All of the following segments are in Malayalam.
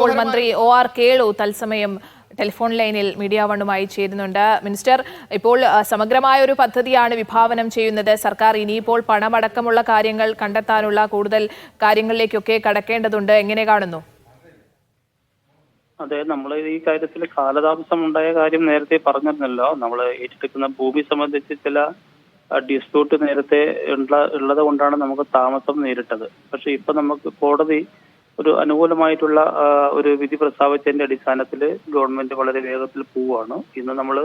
ഇപ്പോൾ മന്ത്രി OR കേളു തത്സമയം ടെലിഫോൺ ലൈനിൽ മീഡിയ വണ്ണുമായി ചേരുന്നുണ്ട്. മിനിസ്റ്റർ, ഇപ്പോൾ സമഗ്രമായ ഒരു പദ്ധതിയാണ് വിഭാവനം ചെയ്യുന്നത്. സർക്കാർ ഇനിയിപ്പോൾ പണമടക്കമുള്ള കാര്യങ്ങൾ കണ്ടെത്താനുള്ള കൂടുതൽ കാര്യങ്ങളിലേക്കൊക്കെ കടക്കേണ്ടതുണ്ട്. എങ്ങനെ കാണുന്നു? അതെ, നമ്മൾ ഈ കാര്യത്തിൽ കാലതാമസം ഉണ്ടായ കാര്യം നേരത്തെ പറഞ്ഞിരുന്നല്ലോ. നമ്മൾ ഏറ്റെടുക്കുന്ന ഭൂമി സംബന്ധിച്ച് ചില ഡിസ്പ്യൂട്ട് നേരത്തെ ഉള്ളത് കൊണ്ടാണ് നമുക്ക് താമസം നേരിട്ടത്. പക്ഷെ ഇപ്പൊ നമുക്ക് കോടതി ഒരു അനുകൂലമായിട്ടുള്ള ഒരു വിധി പ്രസ്താവിച്ചതിന്റെ അടിസ്ഥാനത്തിൽ ഗവൺമെന്റ് വളരെ വേഗത്തിൽ പോവുകയാണ്. ഇന്ന് നമ്മൾ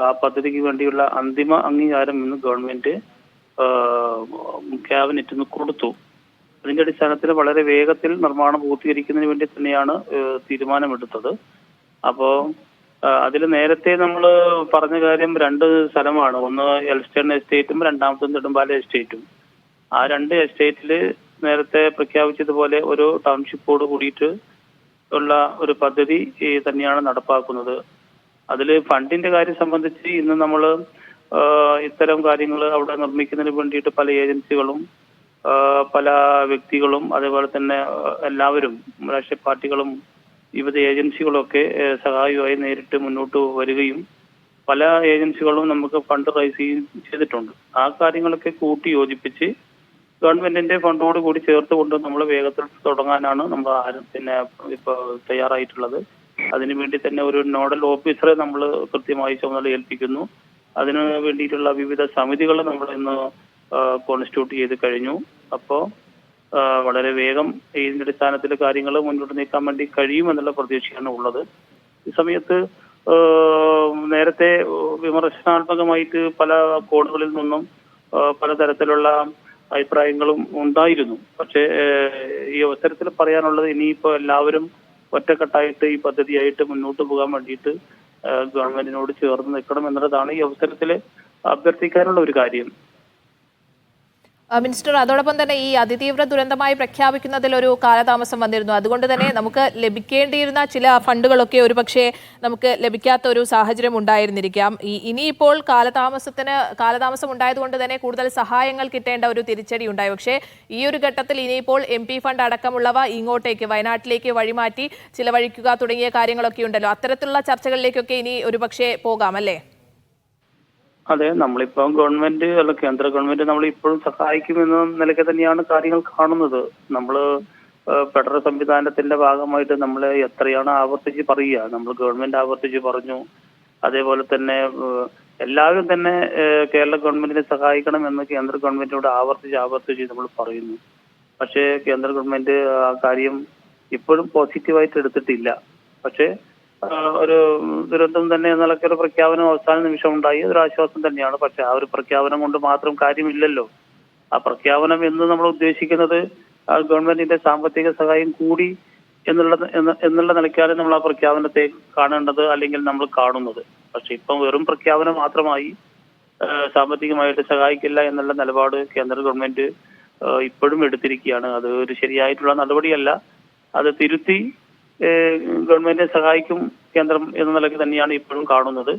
ആ പദ്ധതിക്ക് വേണ്ടിയുള്ള അന്തിമ അംഗീകാരം ഇന്ന് ഗവൺമെന്റ് ക്യാബിനറ്റിന് കൊടുത്തു. അതിന്റെ അടിസ്ഥാനത്തിൽ വളരെ വേഗത്തിൽ നിർമ്മാണം പൂർത്തീകരിക്കുന്നതിന് വേണ്ടി തന്നെയാണ് തീരുമാനമെടുത്തത്. അപ്പോ അതിൽ നേരത്തെ നമ്മൾ പറഞ്ഞ കാര്യം രണ്ട് സ്ഥലമാണ്. ഒന്ന് എൽസ്റ്റൺ എസ്റ്റേറ്റും രണ്ടാമത്തെ നെടുമ്പാല എസ്റ്റേറ്റും. ആ രണ്ട് എസ്റ്റേറ്റില് നേരത്തെ പ്രഖ്യാപിച്ചതുപോലെ ഒരു ടൗൺഷിപ്പോട് കൂടിയിട്ട് ഉള്ള ഒരു പദ്ധതി തന്നെയാണ് നടപ്പാക്കുന്നത്. അതിൽ ഫണ്ടിന്റെ കാര്യം സംബന്ധിച്ച് ഇന്ന് നമ്മൾ ഇത്തരം കാര്യങ്ങൾ അവിടെ നിർമ്മിക്കുന്നതിന് വേണ്ടിയിട്ട് പല ഏജൻസികളും പല വ്യക്തികളും അതേപോലെ തന്നെ എല്ലാവരും രാഷ്ട്രീയ പാർട്ടികളും വിവിധ ഏജൻസികളൊക്കെ സഹായമായി നേരിട്ട് മുന്നോട്ട് വരികയും പല ഏജൻസികളും നമുക്ക് ഫണ്ട് റൈസ് ചെയ്തിട്ടുണ്ട്. ആ കാര്യങ്ങളൊക്കെ കൂട്ടി യോജിപ്പിച്ച് ഗവൺമെന്റിന്റെ ഫണ്ടോട് കൂടി ചേർത്തുകൊണ്ട് നമ്മൾ വേഗത്തിൽ തുടങ്ങാനാണ് നമ്മൾ ഇപ്പൊ തയ്യാറായിട്ടുള്ളത്. അതിനുവേണ്ടി തന്നെ ഒരു നോഡൽ ഓഫീസറെ നമ്മൾ കൃത്യമായി ചുമതല ഏൽപ്പിക്കുന്നു. അതിന് വേണ്ടിയിട്ടുള്ള വിവിധ സമിതികൾ നമ്മൾ ഇന്ന് കോൺസ്റ്റിറ്റ്യൂട്ട് ചെയ്ത് കഴിഞ്ഞു. അപ്പോൾ വളരെ വേഗം ഇതിന്റെ അടിസ്ഥാനത്തിൽ കാര്യങ്ങൾ മുന്നോട്ട് നീക്കാൻ വേണ്ടി കഴിയുമെന്നുള്ള പ്രതീക്ഷയാണ് ഉള്ളത്. ഈ സമയത്ത് നേരത്തെ വിമർശനാത്മകമായിട്ട് പല കോണുകളിൽ നിന്നും പലതരത്തിലുള്ള അഭിപ്രായങ്ങളും ഉണ്ടായിരുന്നു. പക്ഷേ ഈ അവസരത്തിൽ പറയാനുള്ളത് ഇനിയിപ്പോ എല്ലാവരും ഒറ്റക്കെട്ടായിട്ട് ഈ പദ്ധതിയായിട്ട് മുന്നോട്ട് പോകാൻ വേണ്ടിയിട്ട് ഗവൺമെന്റിനോട് ചേർന്ന് നിൽക്കണം എന്നുള്ളതാണ് ഈ അവസരത്തിൽ അഭ്യർത്ഥിക്കാനുള്ള ഒരു കാര്യം. മിനിസ്റ്റർ, അതോടൊപ്പം തന്നെ ഈ അതിതീവ്ര ദുരന്തമായി പ്രഖ്യാപിക്കുന്നതിൽ ഒരു കാലതാമസം വന്നിരുന്നു. അതുകൊണ്ട് തന്നെ നമുക്ക് ലഭിക്കേണ്ടിയിരുന്ന ചില ഫണ്ടുകളൊക്കെ ഒരുപക്ഷെ നമുക്ക് ലഭിക്കാത്ത ഒരു സാഹചര്യം ഉണ്ടായിരുന്നിരിക്കാം. ഇനിയിപ്പോൾ കാലതാമസം ഉണ്ടായതുകൊണ്ട് തന്നെ കൂടുതൽ സഹായങ്ങൾ കിട്ടേണ്ട ഒരു തിരിച്ചടി ഉണ്ടായി. പക്ഷേ ഈ ഒരു ഘട്ടത്തിൽ ഇനിയിപ്പോൾ MP ഫണ്ട് അടക്കമുള്ളവ ഇങ്ങോട്ടേക്ക് വയനാട്ടിലേക്ക് വഴിമാറ്റി ചിലവഴിക്കുക തുടങ്ങിയ കാര്യങ്ങളൊക്കെ ഉണ്ടല്ലോ. അത്തരത്തിലുള്ള ചർച്ചകളിലേക്കൊക്കെ ഇനി ഒരുപക്ഷെ പോകാം അല്ലേ? അതെ, നമ്മളിപ്പം ഗവൺമെന്റ് അല്ല കേന്ദ്ര ഗവൺമെന്റ് നമ്മൾ ഇപ്പോഴും സഹായിക്കുമെന്ന നിലയ്ക്ക് തന്നെയാണ് കാര്യങ്ങൾ കാണുന്നത്. നമ്മൾ ഫെഡറൽ സംവിധാനത്തിന്റെ ഭാഗമായിട്ട് നമ്മൾ എത്രയാണ് ആവർത്തിച്ച് പറയുക. നമ്മൾ ഗവൺമെന്റ് ആവർത്തിച്ച് പറഞ്ഞു. അതേപോലെ തന്നെ എല്ലാവരും തന്നെ കേരള ഗവൺമെന്റിനെ സഹായിക്കണം എന്ന് കേന്ദ്ര ഗവൺമെന്റിനോട് ആവർത്തിച്ച് നമ്മൾ പറയുന്നു. പക്ഷേ കേന്ദ്ര ഗവൺമെന്റ് ആ കാര്യം ഇപ്പോഴും പോസിറ്റീവായിട്ട് എടുത്തിട്ടില്ല. പക്ഷേ ഒരു ദുരന്തം തന്നെ എന്നൊക്കെ ഒരു പ്രഖ്യാപനം അവസാന നിമിഷം ഉണ്ടായി. അതൊരു ആശ്വാസം തന്നെയാണ്. പക്ഷെ ആ ഒരു പ്രഖ്യാപനം കൊണ്ട് മാത്രം കാര്യമില്ലല്ലോ. ആ പ്രഖ്യാപനം എന്ന് നമ്മൾ ഉദ്ദേശിക്കുന്നത് ഗവൺമെന്റിന്റെ സാമ്പത്തിക സഹായം കൂടി എന്നുള്ള നിലയ്ക്കാണ് നമ്മൾ ആ പ്രഖ്യാപനത്തെ കാണേണ്ടത്, അല്ലെങ്കിൽ നമ്മൾ കാണുന്നത്. പക്ഷെ ഇപ്പം വെറും പ്രഖ്യാപനം മാത്രമായി സാമ്പത്തികമായിട്ട് സഹായിക്കില്ല എന്നുള്ള നിലപാട് കേന്ദ്ര ഗവൺമെന്റ് ഇപ്പോഴും എടുത്തിരിക്കുകയാണ്. അത് ഒരു ശരിയായിട്ടുള്ള നടപടിയല്ല. അത് തിരുത്തി ഗവൺമെന്റിനെ സഹായിക്കും കേന്ദ്രം എന്ന നിലയ്ക്ക് തന്നെയാണ് ഇപ്പോഴും കാണുന്നത്.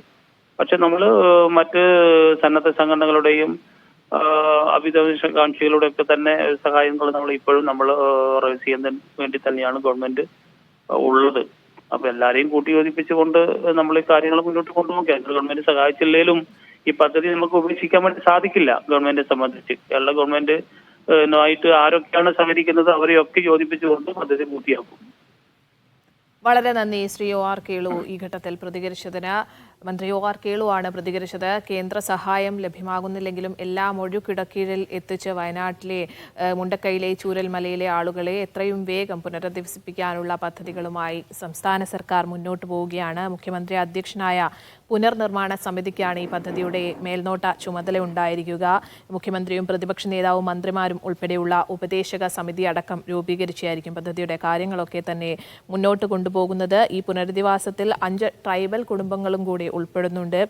പക്ഷെ നമ്മൾ മറ്റ് സന്നദ്ധ സംഘടനകളുടെയും അഭിലാഷാകാംക്ഷികളുടെ ഒക്കെ തന്നെ സഹായങ്ങൾ നമ്മൾ ഇപ്പോഴും റൈസ് ചെയ്യുന്നതിന് വേണ്ടി തന്നെയാണ് ഗവൺമെന്റ് ഉള്ളത്. അപ്പൊ എല്ലാരെയും കൂട്ടി യോജിപ്പിച്ചുകൊണ്ട് നമ്മൾ ഈ കാര്യങ്ങൾ മുന്നോട്ട് കൊണ്ടുപോകും. കേന്ദ്ര ഗവൺമെന്റ് സഹായിച്ചില്ലെങ്കിലും ഈ പദ്ധതി നമുക്ക് ഉപേക്ഷിക്കാൻ വേണ്ടി സാധിക്കില്ല. ഗവൺമെന്റിനെ സംബന്ധിച്ച് കേരള ഗവൺമെന്റ് ആയിട്ട് ആരൊക്കെയാണ് സഹകരിക്കുന്നത് അവരെയൊക്കെ യോജിപ്പിച്ചുകൊണ്ട് പദ്ധതി പൂർത്തിയാക്കും. വളരെ നന്ദി ശ്രീ OR കേളു ഈ ഘട്ടത്തിൽ പ്രതികരിച്ചതിന്. മന്ത്രി OR കേളു ആണ് പ്രതികരിച്ചത്. കേന്ദ്ര സഹായം ലഭ്യമാകുന്നില്ലെങ്കിലും എല്ലാം ഒഴുക്കിടക്കീഴിൽ എത്തിച്ച് വയനാട്ടിലെ മുണ്ടക്കൈയിലെ ചൂരൽമലയിലെ ആളുകളെ എത്രയും വേഗം പുനരധിവസിപ്പിക്കാനുള്ള പദ്ധതികളുമായി സംസ്ഥാന സർക്കാർ മുന്നോട്ട് പോവുകയാണ്. മുഖ്യമന്ത്രി അധ്യക്ഷനായ പുനർനിർമ്മാണ സമിതിക്കാണ് ഈ പദ്ധതിയുടെ മേൽനോട്ട ചുമതല ഉണ്ടായിരിക്കുക. മുഖ്യമന്ത്രിയും പ്രതിപക്ഷ നേതാവും മന്ത്രിമാരും ഉൾപ്പെടെയുള്ള ഉപദേശക സമിതി അടക്കം രൂപീകരിച്ചായിരിക്കും പദ്ധതിയുടെ കാര്യങ്ങളൊക്കെ തന്നെ മുന്നോട്ട് കൊണ്ടുപോകുന്നത്. ഈ പുനരധിവാസത്തിൽ 5 ട്രൈബൽ കുടുംബങ്ങളും കൂടി ഉൾപ്പെടുന്നുണ്ട്.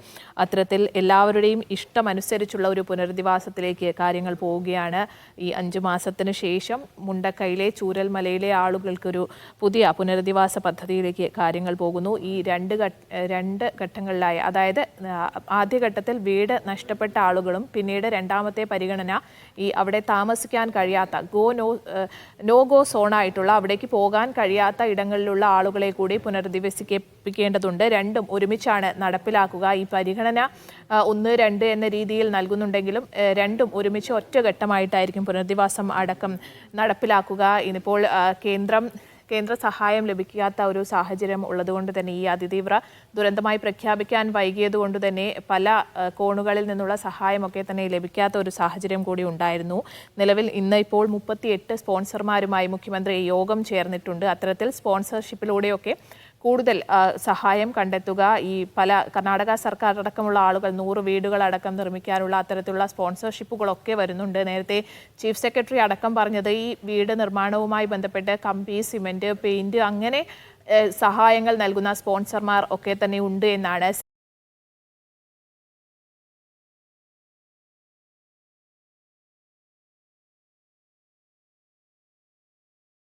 അത്തരത്തിൽ എല്ലാവരുടെയും ഇഷ്ടമനുസരിച്ചുള്ള ഒരു പുനരധിവാസത്തിലേക്ക് കാര്യങ്ങൾ പോവുകയാണ്. ഈ 5 മാസത്തിന് ശേഷം മുണ്ടക്കൈയിലെ ചൂരൽമലയിലെ ആളുകൾക്കൊരു പുതിയ പുനരധിവാസ പദ്ധതിയിലേക്ക് കാര്യങ്ങൾ പോകുന്നു. ഈ രണ്ട് ഘട്ടങ്ങളിലായി, അതായത് ആദ്യഘട്ടത്തിൽ വീട് നഷ്ടപ്പെട്ട ആളുകളും പിന്നീട് രണ്ടാമത്തെ പരിഗണന ഈ അവിടെ താമസിക്കാൻ കഴിയാത്ത നോ ഗോ സോണായിട്ടുള്ള, അവിടേക്ക് പോകാൻ കഴിയാത്ത ഇടങ്ങളിലുള്ള ആളുകളെ കൂടി പുനരധിവസിപ്പിക്കേണ്ടതുണ്ട്. രണ്ടും ഒരുമിച്ചാണ് നടപ്പിലാക്കുക. ഈ പരിഗണന 1, 2 എന്ന രീതിയിൽ നൽകുന്നുണ്ടെങ്കിലും രണ്ടും ഒരുമിച്ച് ഒറ്റഘട്ടമായിട്ടായിരിക്കും പുനരധിവാസം അടക്കം നടപ്പിലാക്കുക. ഇനിയിപ്പോൾ കേന്ദ്ര സഹായം ലഭിക്കാത്ത ഒരു സാഹചര്യം ഉള്ളതുകൊണ്ട് തന്നെ, ഈ അതിതീവ്ര ദുരന്തമായി പ്രഖ്യാപിക്കാൻ വൈകിയതുകൊണ്ട് തന്നെ പല കോണുകളിൽ നിന്നുള്ള സഹായമൊക്കെ തന്നെ ലഭിക്കാത്ത ഒരു സാഹചര്യം കൂടി ഉണ്ടായിരുന്നു. നിലവിൽ ഇന്ന് ഇപ്പോൾ 38 സ്പോൺസർമാരുമായി മുഖ്യമന്ത്രി യോഗം ചേർന്നിട്ടുണ്ട്. അത്തരത്തിൽ സ്പോൺസർഷിപ്പിലൂടെയൊക്കെ കൂടുതൽ സഹായം കണ്ടെത്തുക, ഈ പല കർണാടക സർക്കാർ അടക്കമുള്ള ആളുകൾ 100 വീടുകളടക്കം നിർമ്മിക്കാനുള്ള അത്തരത്തിലുള്ള സ്പോൺസർഷിപ്പുകളൊക്കെ വരുന്നുണ്ട്. നേരത്തെ ചീഫ് സെക്രട്ടറി അടക്കം പറഞ്ഞത് ഈ വീട് നിർമ്മാണവുമായി ബന്ധപ്പെട്ട് കമ്പി, സിമന്റ്, പെയിന്റ് അങ്ങനെ സഹായങ്ങൾ നൽകുന്ന സ്പോൺസർമാർ ഒക്കെ തന്നെ ഉണ്ട് എന്നാണ്.